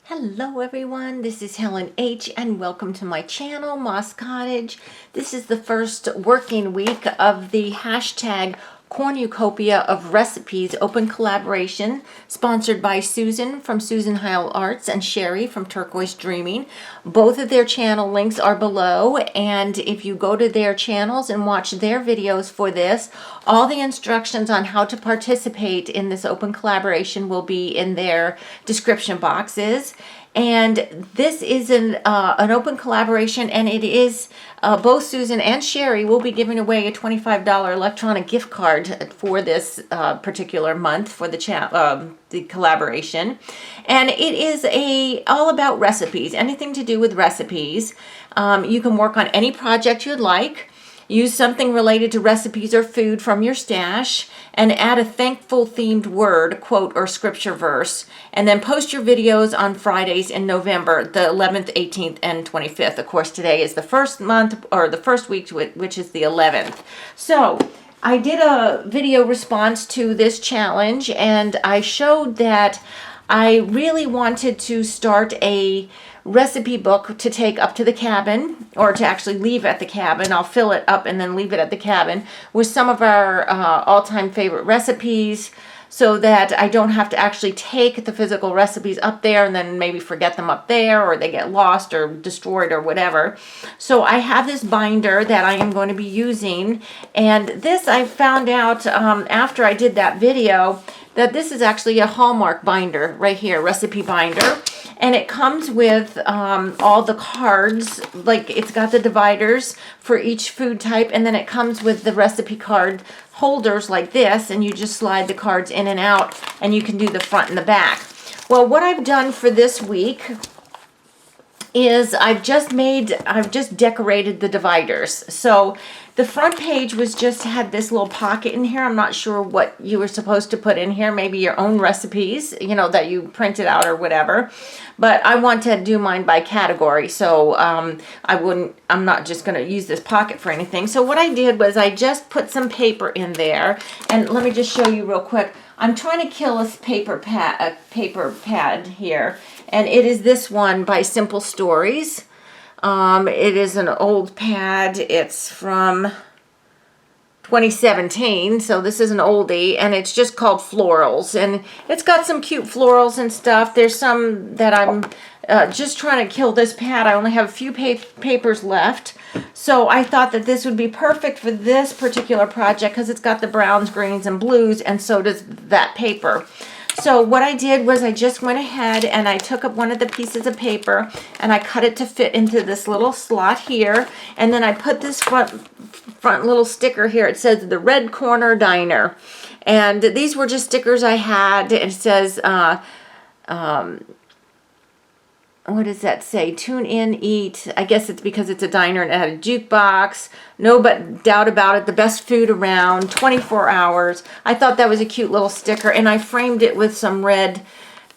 Hello everyone, this is Helen H. and welcome to my channel, Moss Cottage. This is the first working week of the hashtag cornucopia of recipes open collaboration sponsored by Susan from Hiles Arts and Sheree from Turquoise Dreaming. Both of their channel links are below, and if you go to their channels and watch their videos for this, all the instructions on how to participate in this open collaboration will be in their description boxes. And this is an open collaboration, and it is both Susan and Sheree will be giving away a $25 electronic gift card for this particular month for the collaboration. And it is all about recipes, anything to do with recipes. You can work on any project you'd like. Use something related to recipes or food from your stash and add a thankful themed word, quote, or scripture verse. And then post your videos on Fridays in November, the 11th, 18th, and 25th. Of course, today is the first month or the first week, which is the 11th. So I did a video response to this challenge, and I showed that I really wanted to start a recipe book to take up to the cabin, or to actually leave at the cabin. I'll fill it up and then leave it at the cabin with some of our all-time favorite recipes, so that I don't have to actually take the physical recipes up there and then maybe forget them up there, or they get lost or destroyed or whatever. So I have this binder that I am going to be using, and this I found out after I did that video that this is actually a Hallmark binder right here, recipe binder. And it comes with all the cards, like it's got the dividers for each food type, and then it comes with the recipe card holders like this, and you just slide the cards in and out, and you can do the front and the back. Well, what I've done for this week is I've just decorated the dividers. So the front page had this little pocket in here. I'm not sure what you were supposed to put in here. Maybe your own recipes, that you printed out or whatever. But I want to do mine by category, so I'm not just going to use this pocket for anything. So what I did was I just put some paper in there, and let me just show you real quick. I'm trying to kill a paper pad here, and it is this one by Simple Stories. It is an old pad. It's from 2017, so this is an oldie, and it's just called Florals, and it's got some cute florals and stuff. There's some that I'm just trying to kill this pad. I only have a few papers left, so I thought that this would be perfect for this particular project because it's got the browns, greens, and blues, and so does that paper. So what I did was I just went ahead and I took up one of the pieces of paper and I cut it to fit into this little slot here, and then I put this front little sticker here. It says the Red Corner Diner, and these were just stickers I had. It says what does that say? Tune in, eat. I guess it's because it's a diner and it had a jukebox. No but doubt about it, the best food around, 24 hours. I thought that was a cute little sticker, and I framed it with some red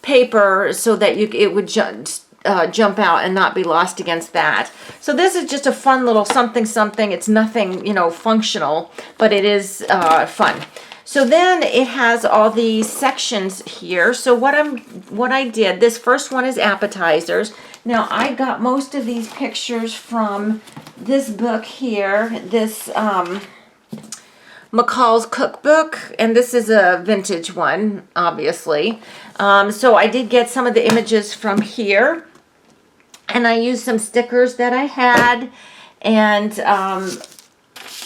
paper so that it would jump out and not be lost against that. So this is just a fun little something. It's nothing, functional, but it is fun. So then it has all these sections here. So what I did, this first one is appetizers. Now I got most of these pictures from this book here, this McCall's Cookbook, and this is a vintage one, obviously. So I did get some of the images from here, and I used some stickers that I had, and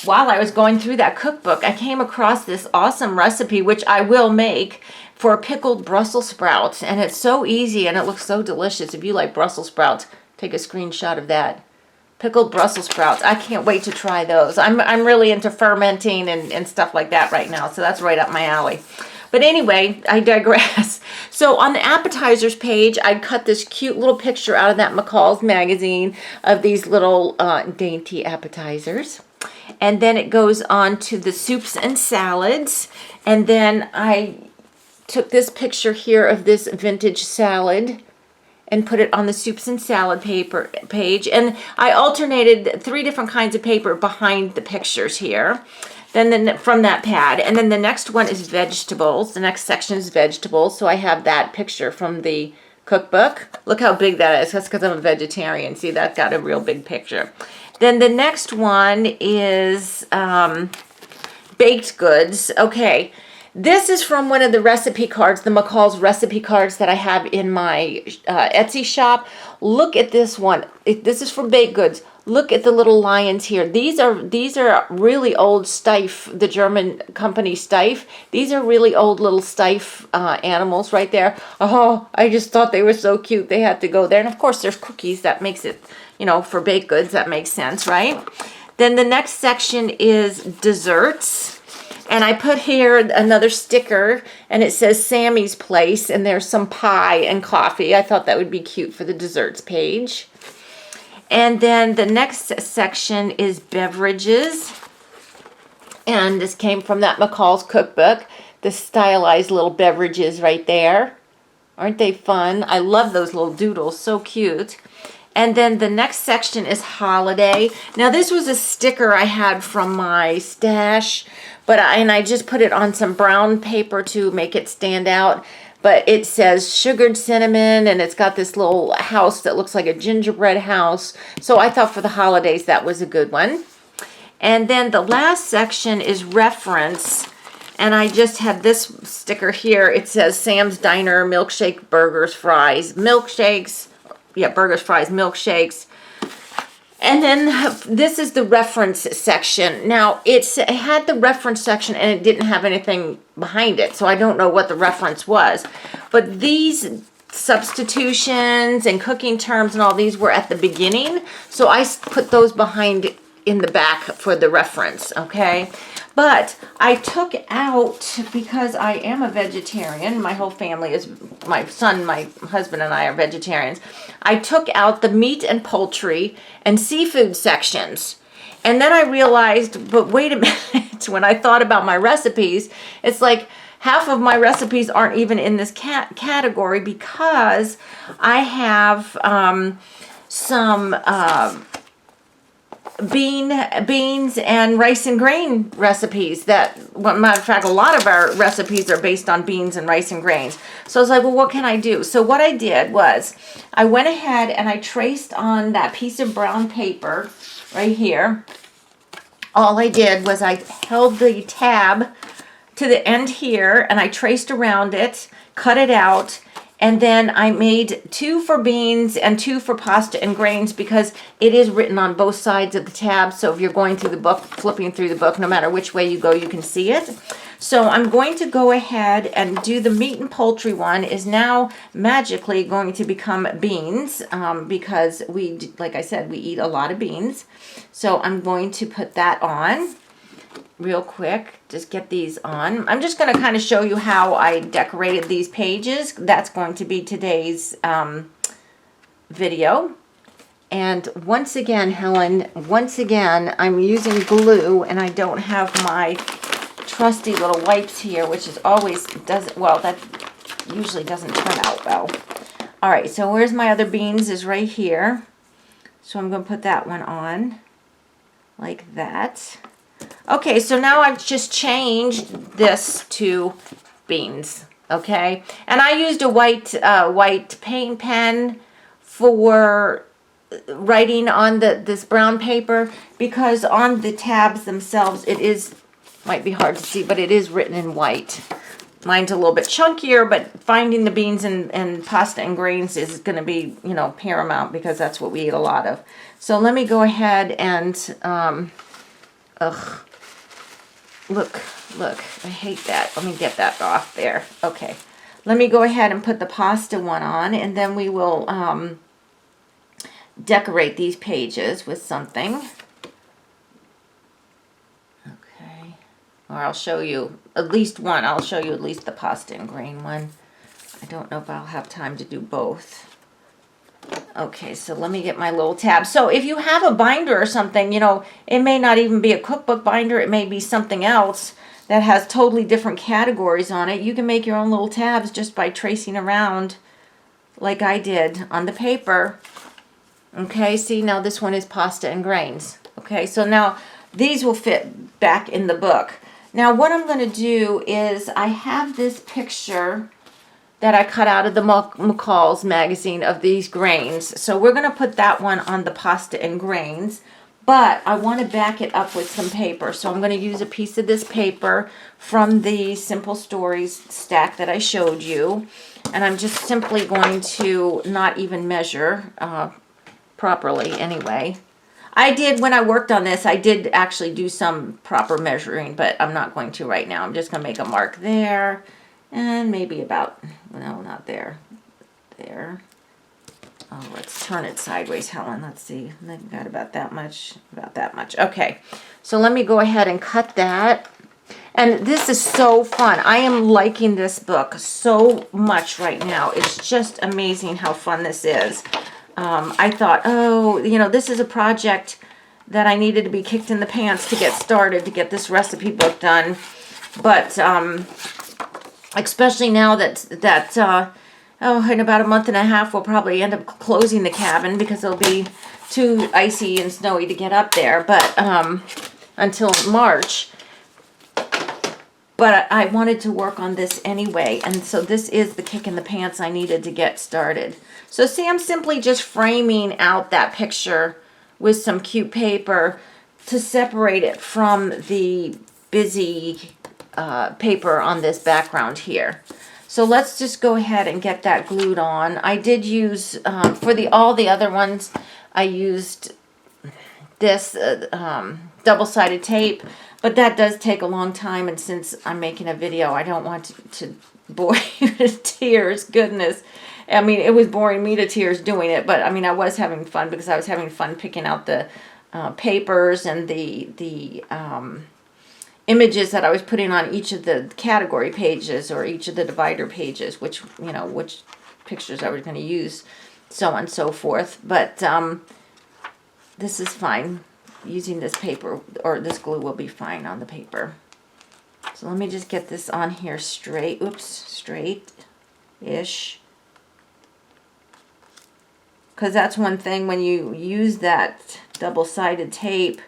while I was going through that cookbook, I came across this awesome recipe, which I will make, for pickled Brussels sprouts. And it's so easy, and it looks so delicious. If you like Brussels sprouts, take a screenshot of that. Pickled Brussels sprouts. I can't wait to try those. I'm really into fermenting and stuff like that right now, so that's right up my alley. But anyway, I digress. So on the appetizers page, I cut this cute little picture out of that McCall's magazine of these little dainty appetizers. And then it goes on to the soups and salads. And then I took this picture here of this vintage salad and put it on the soups and salad page. And I alternated 3 different kinds of paper behind the pictures here. Then from that pad. And then the next one is vegetables. The next section is vegetables. So I have that picture from the cookbook. Look how big that is. That's because I'm a vegetarian. See, that's got a real big picture. Then the next one is baked goods. Okay, this is from one of the recipe cards, the McCall's recipe cards that I have in my Etsy shop. Look at this one. This is for baked goods. Look at the little lions here. These are really old Steiff, the German company Steiff. These are really old little Steiff animals right there. Oh, I just thought they were so cute. They had to go there. And of course, there's cookies. That makes it, you know, for baked goods, that makes sense, right? Then the next section is desserts. And I put here another sticker, and it says Sammy's Place, and there's some pie and coffee. I thought that would be cute for the desserts page. And then the next section is beverages. And this came from that McCall's cookbook. The stylized little beverages right there. Aren't they fun? I love those little doodles. So cute. And then the next section is holiday. Now this was a sticker I had from my stash, but I just put it on some brown paper to make it stand out. But it says sugared cinnamon, and it's got this little house that looks like a gingerbread house. So I thought for the holidays that was a good one. And then the last section is reference. And I just had this sticker here. It says Sam's Diner, milkshake, burgers, fries, milkshakes. Yeah, burgers, fries, milkshakes. And then this is the reference section. Now, it had the reference section and it didn't have anything behind it, so I don't know what the reference was. But these substitutions and cooking terms and all these were at the beginning, so I put those behind in the back for the reference, okay? But I took out, because I am a vegetarian, my whole family is, my son, my husband, and I are vegetarians. I took out the meat and poultry and seafood sections. And then I realized, but wait a minute, when I thought about my recipes, it's like half of my recipes aren't even in this category, because I have some beans and rice and grain recipes that, well, matter of fact, a lot of our recipes are based on beans and rice and grains. So I was like, well, what can I do? So what I did was I went ahead and I traced on that piece of brown paper right here. All I did was I held the tab to the end here and I traced around it, cut it out, and then I made 2 for beans and 2 for pasta and grains, because it is written on both sides of the tab. So if you're going through the book, flipping through the book, no matter which way you go, you can see it. So I'm going to go ahead and do the meat and poultry one is now magically going to become beans, because we, like I said, we eat a lot of beans. So I'm going to put that on real quick. Just get these on. I'm just going to kind of show you how I decorated these pages. That's going to be today's video. And once again, Helen, I'm using glue, and I don't have my trusty little wipes here, which is always doesn't, well, that usually doesn't turn out well. All right, so where's my other beans is right here. So I'm going to put that one on like that. Okay, so now I've just changed this to beans, okay? And I used a white paint pen for writing on this brown paper, because on the tabs themselves, it is, might be hard to see, but it is written in white. Mine's a little bit chunkier, but finding the beans and pasta and grains is going to be, you know, paramount, because that's what we eat a lot of. So let me go ahead and, look, I hate that. Let me get that off there. Okay, let me go ahead and put the pasta one on, and then we will decorate these pages with something. Okay, or I'll show you at least one. I'll show you at least the pasta and grain one. I don't know if I'll have time to do both. Okay, so let me get my little tab. So if you have a binder or something, you know, it may not even be a cookbook binder. It may be something else that has totally different categories on it. You can make your own little tabs just by tracing around like I did on the paper. Okay, see, now this one is pasta and grains. Okay, so now these will fit back in the book. Now what I'm going to do is I have this picture that I cut out of the McCall's magazine of these grains. So we're going to put that one on the pasta and grains. But I want to back it up with some paper. So I'm going to use a piece of this paper from the Simple Stories stack that I showed you. And I'm just simply going to not even measure properly anyway. I did, when I worked on this, I did actually do some proper measuring, but I'm not going to right now. I'm just going to make a mark there. And maybe about, no, not there. There. Oh, let's turn it sideways, Helen. Let's see. I've got about that much. About that much. Okay. So let me go ahead and cut that. And this is so fun. I am liking this book so much right now. It's just amazing how fun this is. I thought, oh, you know, this is a project that I needed to be kicked in the pants to get started, to get this recipe book done. But especially now that in about a month and a half, we'll probably end up closing the cabin because it'll be too icy and snowy to get up there. But until March. But I wanted to work on this anyway, and so this is the kick in the pants I needed to get started. So see, I'm simply just framing out that picture with some cute paper to separate it from the busy paper on this background here. So let's just go ahead and get that glued on. I did use, for all the other ones, I used this double-sided tape, but that does take a long time, and since I'm making a video, I don't want to bore you to tears. Goodness. I mean, it was boring me to tears doing it, but I mean, I was having fun because I was having fun picking out the papers and the images that I was putting on each of the category pages or each of the divider pages, which pictures I was going to use, so on and so forth. But this is fine. Using this paper or this glue will be fine on the paper. So let me just get this on here straight. Oops, straight-ish. Because that's one thing when you use that double-sided tape,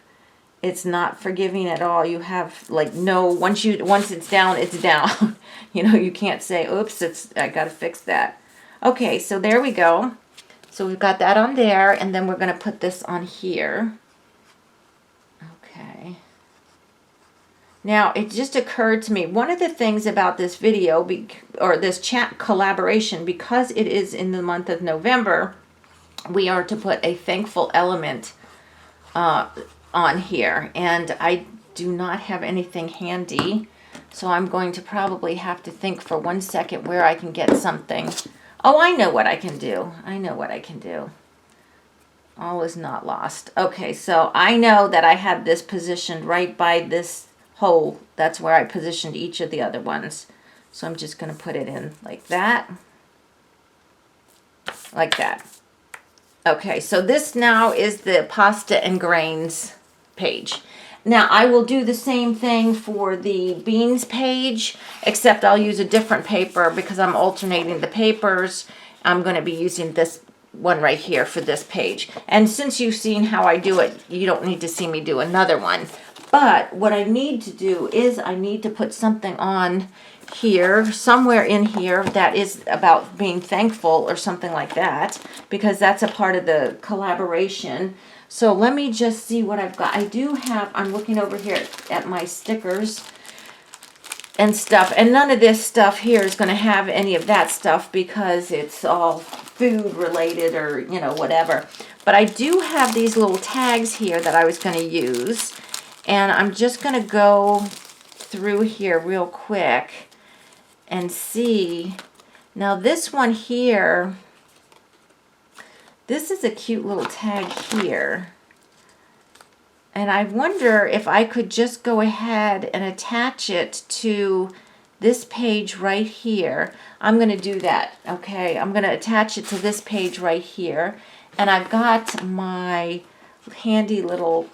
it's not forgiving at all. You have like once it's down, it's down. You can't say, oops, I got to fix that. Okay, so there we go. So we've got that on there, and then we're going to put this on here. Okay. Now, it just occurred to me, one of the things about this video, or this chat collaboration, because it is in the month of November, we are to put a thankful element on here. And I do not have anything handy, so I'm going to probably have to think for 1 second where I can get something. Oh, I know what I can do. All is not lost. Okay, so I know that I had this positioned right by this hole. That's where I positioned each of the other ones. So I'm just going to put it in like that. Like that. Okay, so this now is the pasta and grains page. Now, I will do the same thing for the beans page, except I'll use a different paper because I'm alternating the papers. I'm going to be using this one right here for this page. And since you've seen how I do it, you don't need to see me do another one. But what I need to do is I need to put something on here, somewhere in here, that is about being thankful or something like that, because that's a part of the collaboration. So let me just see what I've got. I'm looking over here at my stickers and stuff, and none of this stuff here is going to have any of that stuff because it's all food related or whatever. But I do have these little tags here that I was going to use, and I'm just going to go through here real quick and see. Now this one here, this is a cute little tag here. And I wonder if I could just go ahead and attach it to this page right here. I'm going to do that, okay? I'm going to attach it to this page right here. And I've got my handy little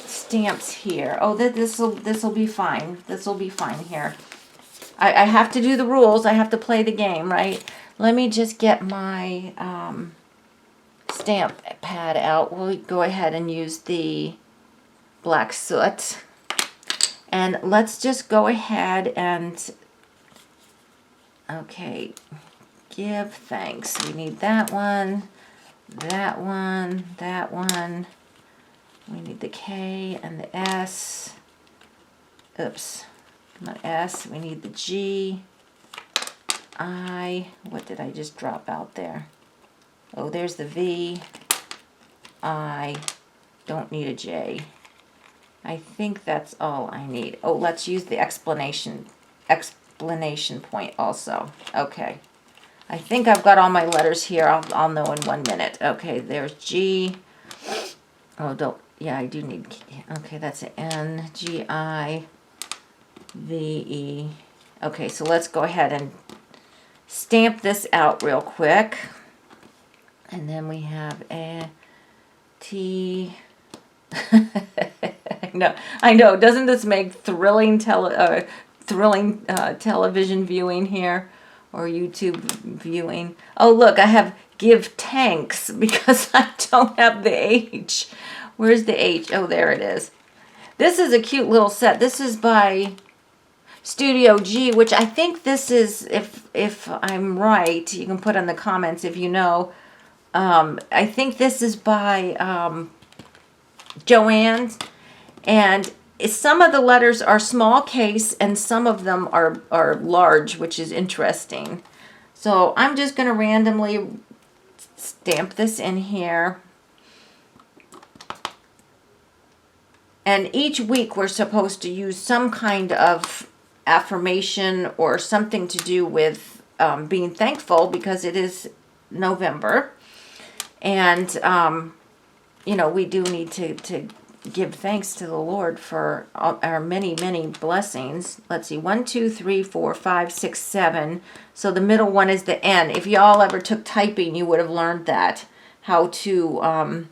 stamps here. Oh, this will be fine. This will be fine here. I have to do the rules. I have to play the game, right? Let me just get my stamp pad out. We'll go ahead and use the black soot. And let's just go ahead and Okay, give thanks. We need that one, that one, that one. We need the K and the S. Oops, not S. We need the G, I. What did I just drop out there? Oh, there's the V, I. Don't need a J. I think that's all I need. Oh, let's use the explanation point also. Okay. I think I've got all my letters here. I'll know in 1 minute. Okay, there's G. Oh, don't. Yeah, I do need. Okay, that's an N, G, I, V, E. Okay, so let's go ahead and stamp this out real quick. And then we have a T. I know. Doesn't this make thrilling television viewing here, or YouTube viewing? Oh, look, I have give thanks because I don't have the H. Where's the H? Oh, there it is. This is a cute little set. This is by Studio G, which I think this is, if I'm right, you can put in the comments if you know. I think this is by Joann's, and some of the letters are small case and some of them are large, which is interesting. So I'm just going to randomly stamp this in here. And each week we're supposed to use some kind of affirmation or something to do with being thankful, because it is November. And, you know, we do need to give thanks to the Lord for our many, many blessings. Let's see, 1, 2, 3, 4, 5, 6, 7. So the middle one is the N. If y'all ever took typing, you would have learned that, how to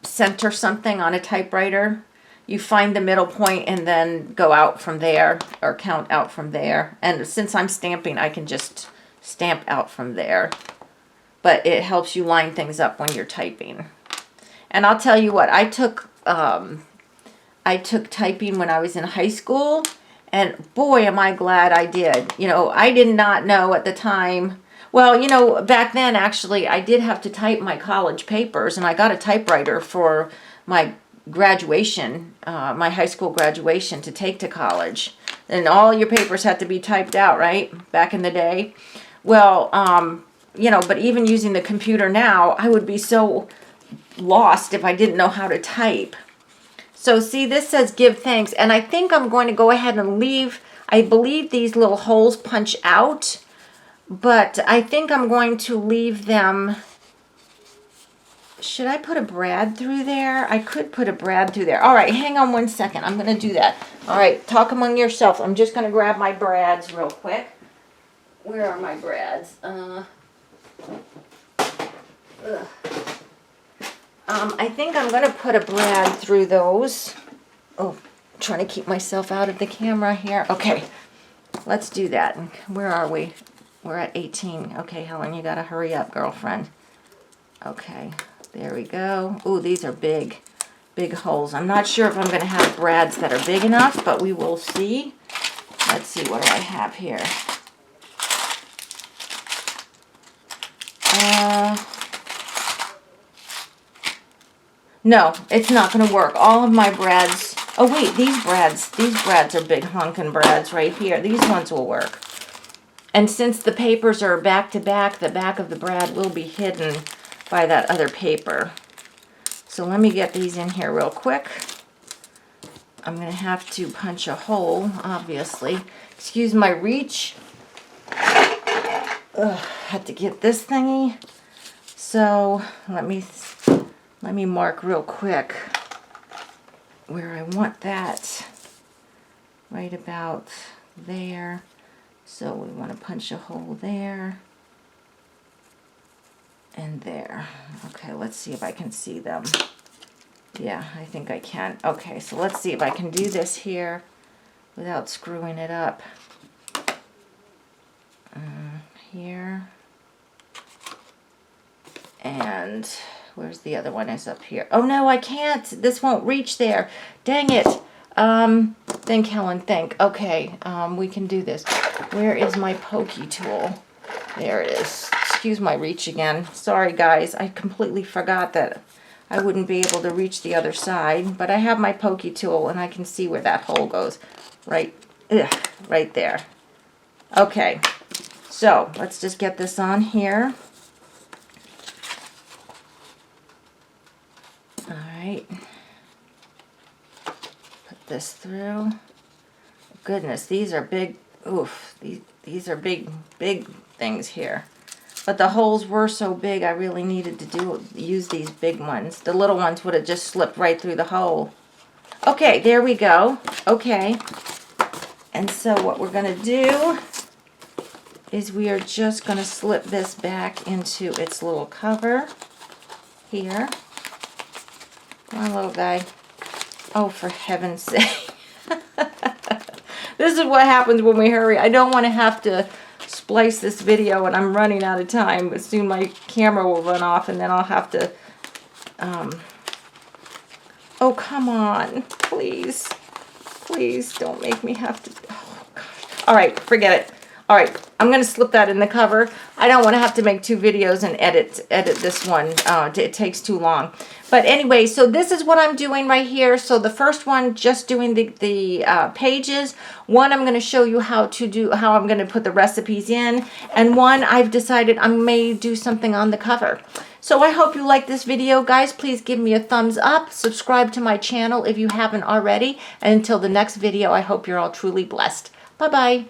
center something on a typewriter. You find the middle point and then go out from there, or count out from there. And since I'm stamping, I can just stamp out from there. But it helps you line things up when you're typing. And I'll tell you what, I took typing when I was in high school, and boy, am I glad I did. You know, I did not know at the time. Well, you know, back then, actually, I did have to type my college papers, and I got a typewriter for my graduation, my high school graduation, to take to college. And all your papers had to be typed out, right? Back in the day. Well, you know, but even using the computer now, I would be so lost if I didn't know how to type. So see, this says give thanks, and I think I'm going to go ahead and leave, I believe these little holes punch out, but I think I'm going to leave them. Should I put a brad through there? I could put a brad through there. All right, hang on 1 second. I'm going to do that. All right, talk among yourselves. I'm just going to grab my brads real quick. Where are my brads? I think I'm going to put a brad through those. Oh, trying to keep myself out of the camera here. Okay, let's do that. Where are we? We're at 18. Okay, Helen, you got to hurry up, girlfriend. Okay, there we go. Ooh, these are big, big holes. I'm not sure if I'm going to have brads that are big enough, but we will see. Let's see, what do I have here? No, it's not going to work. All of my brads. Oh wait, these brads are big honkin' brads right here. These ones will work. And since the papers are back to back, the back of the brad will be hidden by that other paper. So let me get these in here real quick. I'm going to have to punch a hole, obviously. Excuse my reach. Had to get this thingy. So let me mark real quick where I want that. Right about there. So we want to punch a hole there and there. Okay, let's see if I can see them. Yeah, I think I can. Okay, so let's see if I can do this here without screwing it up. Here. And where's the other one? Is up here. Oh no, I can't. This won't reach there. Dang it. Think, Helen, think. Okay, we can do this. Where is my pokey tool? There it is. Excuse my reach again. Sorry, guys. I completely forgot that I wouldn't be able to reach the other side. But I have my pokey tool, and I can see where that hole goes. Right there. Okay. So, let's just get this on here. All right. Put this through. Goodness, these are big. Oof. These are big things here. But the holes were so big, I really needed to use these big ones. The little ones would have just slipped right through the hole. Okay, there we go. Okay. And so what we're going to do is we are just going to slip this back into its little cover here. Come on, little guy. Oh, for heaven's sake. This is what happens when we hurry. I don't want to have to splice this video and I'm running out of time, but soon my camera will run off and then I'll have to, oh, come on, please, please don't make me have to, oh, gosh. All right, forget it. All right, I'm going to slip that in the cover. I don't want to have to make 2 videos and edit this one. It takes too long. But anyway, so this is what I'm doing right here. So the first one, just doing the pages. One, I'm going to show you how I'm going to put the recipes in. And one, I've decided I may do something on the cover. So I hope you like this video, guys. Please give me a thumbs up. Subscribe to my channel if you haven't already. And until the next video, I hope you're all truly blessed. Bye-bye.